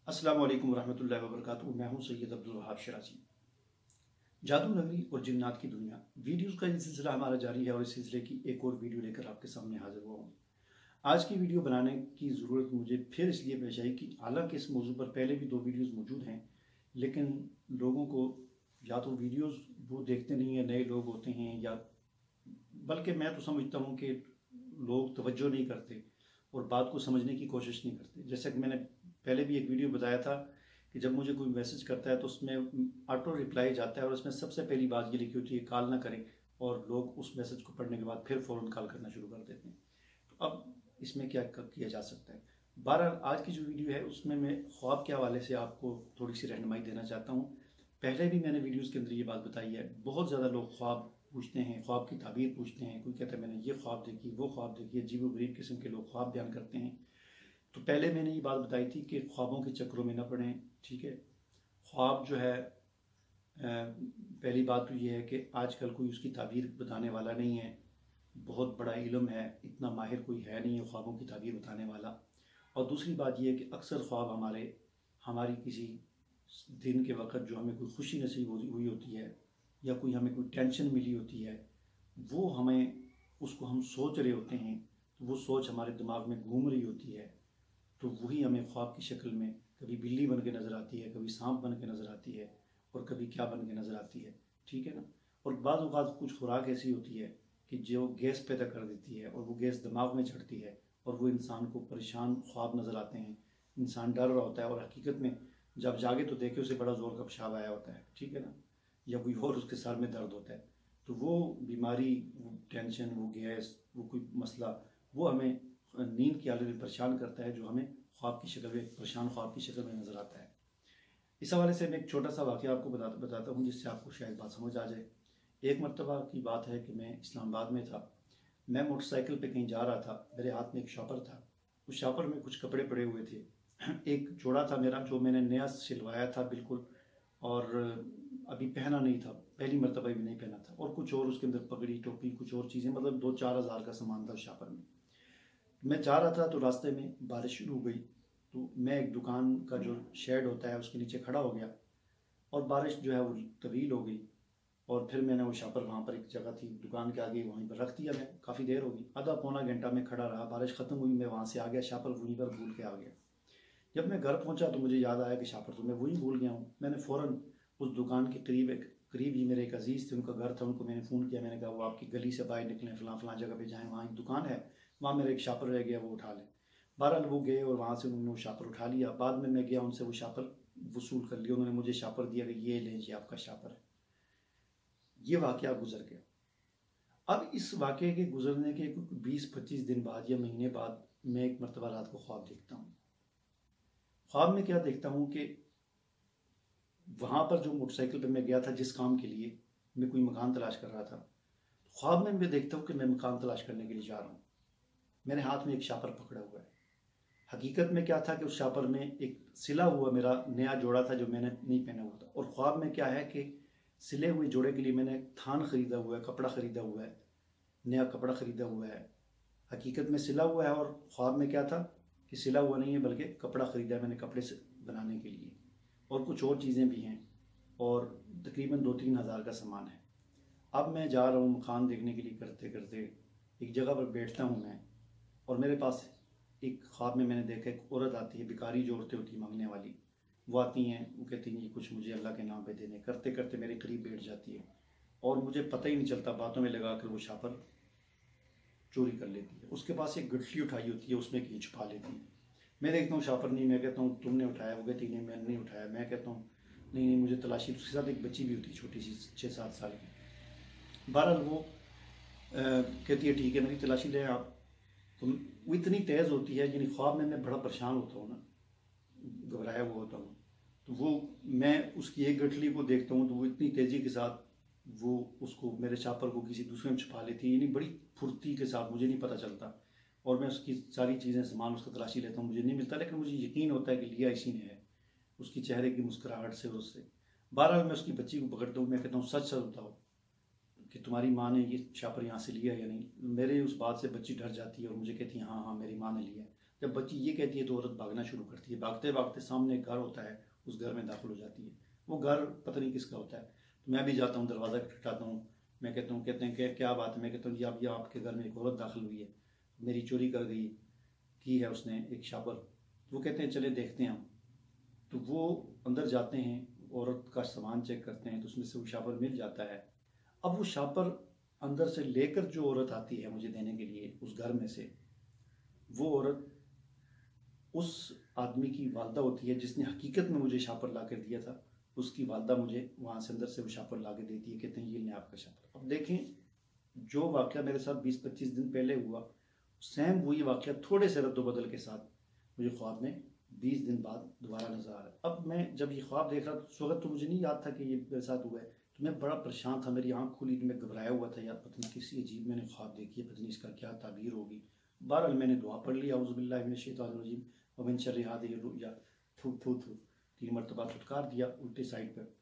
अस्सलाम वालेकुम रहमतुल्लाहि व बरकातुहू। मैं हूं सैयद अब्दुल वहाब शराजी। जादू नगरी और जिन्नात की दुनिया वीडियोस का ये सिलसिला हमारा जारी है और इस सिलसिले की एक और वीडियो लेकर आपके सामने हाजिर हुआ हूँ। आज की वीडियो बनाने की ज़रूरत मुझे फिर इसलिए पेश आई कि हालांकि इस मौजू पर पहले भी 2 वीडियोस मौजूद हैं, लेकिन लोगों को या तो वीडियोस वो देखते नहीं है, नए लोग होते हैं, या बल्कि मैं तो समझता हूँ कि लोग तवज्जो नहीं करते और बात को समझने की कोशिश नहीं करते। जैसे कि मैंने पहले भी एक वीडियो बताया था कि जब मुझे कोई मैसेज करता है तो उसमें ऑटो रिप्लाई जाता है और उसमें सबसे पहली बात ये लिखी होती है कॉल ना करें, और लोग उस मैसेज को पढ़ने के बाद फिर फ़ौरन कॉल करना शुरू कर देते हैं। तो अब इसमें क्या किया जा सकता है। बहरहाल आज की जो वीडियो है उसमें मैं ख्वाब के हवाले से आपको थोड़ी सी रहनुमाई देना चाहता हूँ। पहले भी मैंने वीडियोज़ के अंदर ये बात बताई है, बहुत ज़्यादा लोग ख्वाब पूछते हैं, ख्वाब की ताबीर पूछते हैं। कोई कहता है मैंने ये ख्वाब देखी, वो ख्वाब देखी, अजीब व गरीब किस्म के लोग ख्वाब बयान करते हैं। तो पहले मैंने ये बात बताई थी कि ख्वाबों के चक्रों में न पड़ें। ठीक है, ख्वाब जो है पहली बात तो ये है कि आजकल कोई उसकी ताबीर बताने वाला नहीं है। बहुत बड़ा इल्म है, इतना माहिर कोई है नहीं है ख्वाबों की ताबीर बताने वाला। और दूसरी बात यह है कि अक्सर ख्वाब हमारी किसी दिन के वक्त जो हमें कोई खुशी नसीब हुई होती है या कोई हमें कोई टेंशन मिली होती है, वो उसको हम सोच रहे होते हैं, तो वो सोच हमारे दिमाग में घूम रही होती है, तो वही हमें ख्वाब की शक्ल में कभी बिल्ली बन के नज़र आती है, कभी सांप बन के नज़र आती है, और कभी क्या बन के नज़र आती है। ठीक है ना। और बाद औक़ात कुछ खुराक ऐसी होती है कि जो गैस पैदा कर देती है और वो गैस दिमाग में चढ़ती है और वो इंसान को परेशान ख्वाब नज़र आते हैं। इंसान डर रहा होता है और हकीकत में जब जागे तो देखे उसे बड़ा ज़ोर का पेशाब आया होता है। ठीक है ना, या कोई और उसके सर में दर्द होता है। तो वो बीमारी, वो टेंशन, वो गैस, वो कोई मसला, वो हमें नींद की हालत में परेशान करता है, जो हमें ख्वाब की शक्ल में, परेशान ख्वाब की शक्ल में नज़र आता है। इस हवाले से मैं एक छोटा सा वाक़या आपको बताता हूँ जिससे आपको शायद बात समझ आ जाए। एक मरतबा की बात है कि मैं इस्लामाबाद में था। मैं मोटरसाइकिल पे कहीं जा रहा था, मेरे हाथ में एक शॉपर था। उस शॉपर में कुछ कपड़े पड़े हुए थे। एक जोड़ा था मेरा जो मैंने नया सिलवाया था बिल्कुल, और अभी पहना नहीं था, पहली मरतबा भी नहीं पहना था, और कुछ और उसके अंदर पगड़ी, टोपी, कुछ और चीज़ें, मतलब 2-4 हज़ार का सामान था उस शॉपर में। मैं जा रहा था तो रास्ते में बारिश शुरू हो गई, तो मैं एक दुकान का जो शेड होता है उसके नीचे खड़ा हो गया, और बारिश जो है वो तवील हो गई, और फिर मैंने वो शॉपर वहाँ पर एक जगह थी दुकान के आगे, वहीं पर रख दिया। मैं काफ़ी देर हो गई, आधा पौना घंटा में खड़ा रहा। बारिश ख़त्म हुई, मैं वहाँ से आ गया, शॉपर वहीं पर भूल के आ गया। जब मैं घर पहुँचा तो मुझे याद आया कि शॉपर तो मैं वहीं भूल गया हूँ। मैंने फ़ौरन उस दुकान के करीब ही मेरे एक अजीज़ थे, उनका घर था, उनको मैंने फ़ोन किया। मैंने कहा वो आपकी गली से बाहर निकलें, फ़लाँ जगह पे जाएँ, वहाँ एक दुकान है, वहाँ मेरा एक शॉपर रह गया, वो उठा लें। बहरहाल वो गए और वहाँ से उन्होंने वो शॉपर उठा लिया। बाद में मैं गया, उनसे वो शॉपर वसूल कर लिया। उन्होंने मुझे शॉपर दिया कि ये लें जी, आपका शॉपर है। ये वाक़या गुजर गया। अब इस वाक़े के गुजरने के 20-25 दिन बाद या महीने बाद मैं एक मरतबा रात को ख्वाब देखता हूँ। ख्वाब में क्या देखता हूँ कि वहाँ पर जो मोटरसाइकिल पर मैं गया था जिस काम के लिए, मैं कोई मकान तलाश कर रहा था, ख्वाब में मैं देखता हूँ कि मैं मकान तलाश करने के लिए जा रहा हूँ। मेरे हाथ में एक शॉपर पकड़ा हुआ है। हकीकत में क्या था कि उस शॉपर में एक सिला हुआ मेरा नया जोड़ा था जो मैंने नहीं पहना हुआ था, और ख्वाब में क्या है कि सिले हुए जोड़े के लिए मैंने थान ख़रीदा हुआ है, कपड़ा ख़रीदा हुआ है, नया कपड़ा ख़रीदा हुआ है। हकीकत में सिला हुआ है, और ख्वाब में क्या था कि सिला हुआ नहीं है बल्कि कपड़ा ख़रीदा है मैंने कपड़े से बनाने के लिए, और कुछ और चीज़ें भी हैं, और तकरीबन 2-3 हज़ार का सामान है। अब मैं जा रहा हूँ मकान देखने के लिए, करते करते एक जगह पर बैठता हूँ मैं, और मेरे पास एक ख्वाब में मैंने देखा एक औरत आती है, भिखारी जो औरतें होती हैं मांगने वाली, वो आती हैं, वो कहती हैं ये कुछ मुझे अल्लाह के नाम पे देने। करते करते मेरे करीब बैठ जाती है, और मुझे पता ही नहीं चलता, बातों में लगा कर वो शॉपर चोरी कर लेती है। उसके पास एक गठरी उठाई होती है, उसमें कहीं छुपा लेती है। मैं देखता हूँ शॉपर नहीं, मैं कहता हूँ तुमने उठाया, वो कहती नहीं मैंने नहीं उठाया। मैं कहता हूँ नहीं मुझे तलाशी। उसके साथ एक बच्ची भी होती है छोटी सी, 6-7 साल की। बहरहाल वो कहती है ठीक है मेरी तलाशी लें आप। तो वो इतनी तेज़ होती है, यानी ख्वाब में मैं बड़ा परेशान होता हूँ ना, घबराया हुआ होता हूँ, तो वो मैं उसकी एक गठली को देखता हूँ तो वो इतनी तेज़ी के साथ वो उसको, मेरे शॉपर को किसी दूसरे में छुपा लेती है, यानी बड़ी फुर्ती के साथ, मुझे नहीं पता चलता। और मैं उसकी सारी चीज़ें, सामान उसका तलाशी लेता हूँ, मुझे नहीं मिलता, लेकिन मुझे यकीन होता है कि लिया इसी ने है, उसकी चेहरे की मुस्कुराहट से और उससे। बहरहाल मैं उसकी बच्ची को पकड़ता हूँ, मैं कहता हूँ सच सच बताओ कि तुम्हारी माँ ने ये शापर यहाँ से लिया या नहीं। मेरे उस बात से बच्ची डर जाती है और मुझे कहती है हाँ हाँ मेरी माँ ने लिया है। जब बच्ची ये कहती है तो औरत भागना शुरू करती है। भागते भागते सामने एक घर होता है, उस घर में दाखिल हो जाती है। वो घर पता नहीं किसका होता है। तो मैं भी जाता हूँ, दरवाज़ा खटखटाता हूँ। मैं कहता हूँ, कहते हैं कि क्या बात है। मैं कहता हूँ जी आप ये आपके घर में एक औरत दाखिल हुई है, मेरी चोरी कर गई, की है उसने एक शापर। वो कहते हैं चले देखते हैं हम। तो वो अंदर जाते हैं, औरत का सामान चेक करते हैं तो उसमें से वो शापर मिल जाता है। अब वो शापर अंदर से लेकर जो औरत आती है मुझे देने के लिए उस घर में से, वो औरत उस आदमी की वालदा होती है जिसने हकीकत में मुझे शापर ला कर दिया था। उसकी वालदा मुझे वहाँ से अंदर से वो शापर ला के देती है, कहते हैं ये लें आपका शापर। अब देखें, जो वाक़या मेरे साथ 20-25 दिन पहले हुआ, सेम वही वाक़या थोड़े से रद्द-बदल के साथ मुझे ख्वाब में 20 दिन बाद दोबारा नजर आ रहा है। अब मैं जब ये ख्वाब देख रहा था उस वक्त तो मुझे नहीं याद था कि ये मेरे साथ हुआ है। तो मैं बड़ा परेशान था, मेरी आंख खुली तो मैं घबराया हुआ था, यार पता नहीं किसी अजीब मैंने ख्वाब देखी है, पता नहीं इसका क्या ताबीर होगी। बहरहाल मैंने दुआ पढ़ लिया, औज़ु बिल्लाहि मिनश शैतानिर रजीम व मिन शर्रि हाज़िहिर रुया, थू थू थू 3 मरतबा फुटकार दिया उल्टे साइड पर।